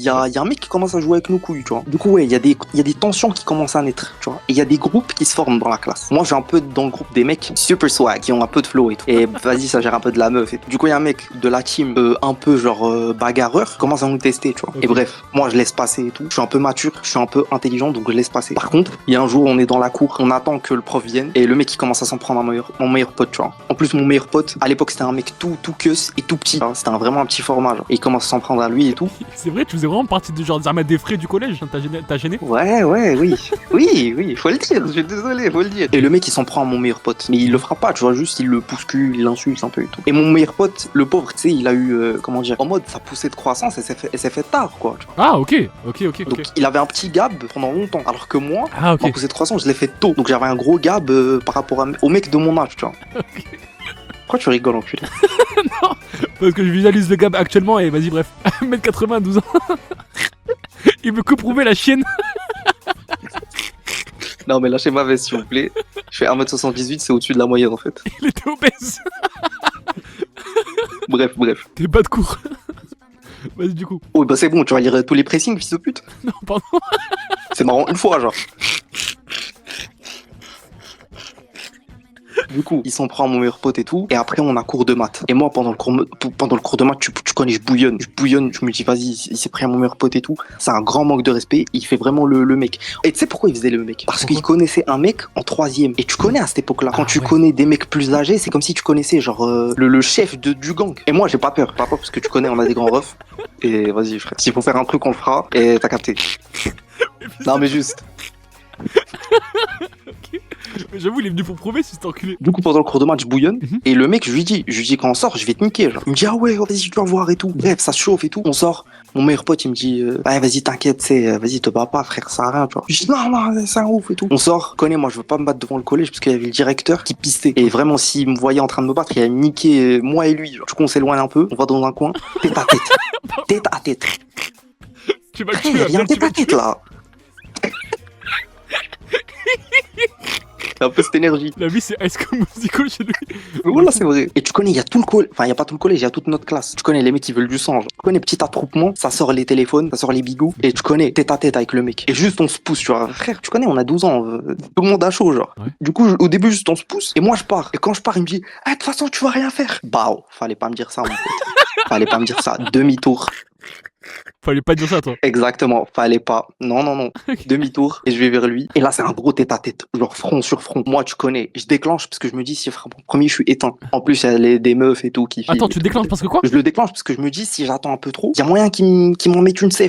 y a un mec qui commence à jouer avec nos couilles, tu vois. Du coup, ouais, il y a des tensions qui commencent à naître, tu vois. Et il y a des groupes qui se forment dans la classe. Moi, j'ai un peu dans le groupe des mecs super swag, qui ont un peu de flow et tout. Et vas-y, ça gère un peu de la meuf et tout. Du coup, il y a un mec de la team, un peu genre bagarreur, qui commence à nous tester, tu vois. Ok. Et bref, moi, je laisse passer et tout. Je suis un peu mature, je suis un peu intelligent, donc je laisse passer. Par contre, il y a un jour, on est dans la cour, on attend que le prof vienne, et le mec, il commence à s'en prendre à mon meilleur pote, tu vois. En plus, mon meilleur pote, à l'époque, c'était un mec tout queus et tout petit. C'était vraiment un petit format, genre. Et il commence à s'en prendre à lui et tout. C'est vrai, tu faisais vraiment partie de genre des frais du collège, hein, t'as gêné. Ouais, oui. Oui, faut le dire, je suis désolé, faut le dire. Et le mec, il s'en prend à mon meilleur pote. Mais il le fera pas, tu vois, juste il le bouscule, il l'insulte un peu et tout. Et mon meilleur pote, le pauvre, tu sais, il a eu, comment dire, en mode, sa poussée de croissance, elle s'est fait tard, quoi, tu vois. Ah, ok. Donc, il avait un petit gab pendant longtemps. Alors que moi, Ah, ok. ma poussée de croissance, je l'ai fait tôt. Donc, j'avais un gros gab par rapport au mec de mon âge, tu vois. Pourquoi tu rigoles, enculé? Non, parce que je visualise le gars actuellement et vas-y, bref. 1m80, 12 ans. Il veut que prouver la chienne. Non, mais lâchez ma veste, s'il vous plaît. Je fais 1m78, c'est au-dessus de la moyenne, en fait. Il était obèse. Bref. T'es bas de cours. Vas-y, du coup. Oh, bah c'est bon, tu vas lire tous les pressings, fils de pute. Non, pardon. C'est marrant une fois, genre. Du coup, il s'en prend à mon meilleur pote et tout. Et après, on a cours de maths. Et moi, pendant le cours de maths, tu connais, je bouillonne. Je me dis, vas-y, il s'est pris à mon meilleur pote et tout. C'est un grand manque de respect. Il fait vraiment le mec. Et tu sais pourquoi il faisait le mec? Parce qu'il connaissait un mec en troisième. Et tu connais à cette époque-là. Quand tu connais des mecs plus âgés, c'est comme si tu connaissais, genre, le chef du gang. Et moi, j'ai pas peur. Pas peur parce que tu connais, on a des grands refs. Et vas-y, frère. S'il faut faire un truc, on le fera. Et t'as capté. Non, mais juste. Mais j'avoue, il est venu pour prouver si c'était enculé. Du coup, pendant le cours de maths, je bouillonne. Et le mec, je lui dis quand on sort, je vais te niquer. Genre. Il me dit, ah ouais, vas-y, tu vas voir et tout. Bref, ça se chauffe et tout. On sort. Mon meilleur pote, il me dit, ouais, vas-y, t'inquiète, vas-y, te bats pas, frère, ça sert à rien, tu vois. Je dis, non, c'est un ouf et tout. On sort. Connais, moi, je veux pas me battre devant le collège parce qu'il y avait le directeur qui pistait. Et vraiment, s'il me voyait en train de me battre, il allait me niquer moi et lui. Genre. Du coup, on s'éloigne un peu. On va dans un coin. Tête à tête. Tête à tête. Tu vas le Frère, tuer, viens tête à tête, là. Un peu cette énergie. La vie, c'est High School Musical chez lui. Mais voilà, c'est vrai. Et tu connais, il y a tout le collège, enfin, il y a pas tout le collège, il y a toute notre classe. Tu connais les mecs qui veulent du sang. Genre. Tu connais petit attroupement, ça sort les téléphones, ça sort les bigous, et tu connais tête à tête avec le mec. Et juste on se pousse, tu vois. Frère, tu connais, on a 12 ans, tout le monde a chaud, genre. Ouais. Du coup, au début, juste on se pousse, et moi je pars. Et quand je pars, il me dit, ah, de toute façon, tu vas rien faire. Bah, fallait pas me dire ça, mon pote. Fallait pas me dire ça. Demi-tour. Fallait pas dire ça, toi. Exactement, fallait pas. Non. Demi-tour et je vais vers lui. Et là, c'est un gros tête-à-tête, genre front sur front. Moi, tu connais, je déclenche parce que je me dis si je frappe en premier, je suis éteint. En plus, il y a des meufs et tout qui filment. Attends, tu déclenches parce que quoi? Je le déclenche parce que je me dis si j'attends un peu trop, il y a moyen qu'il m'en mette une sèche.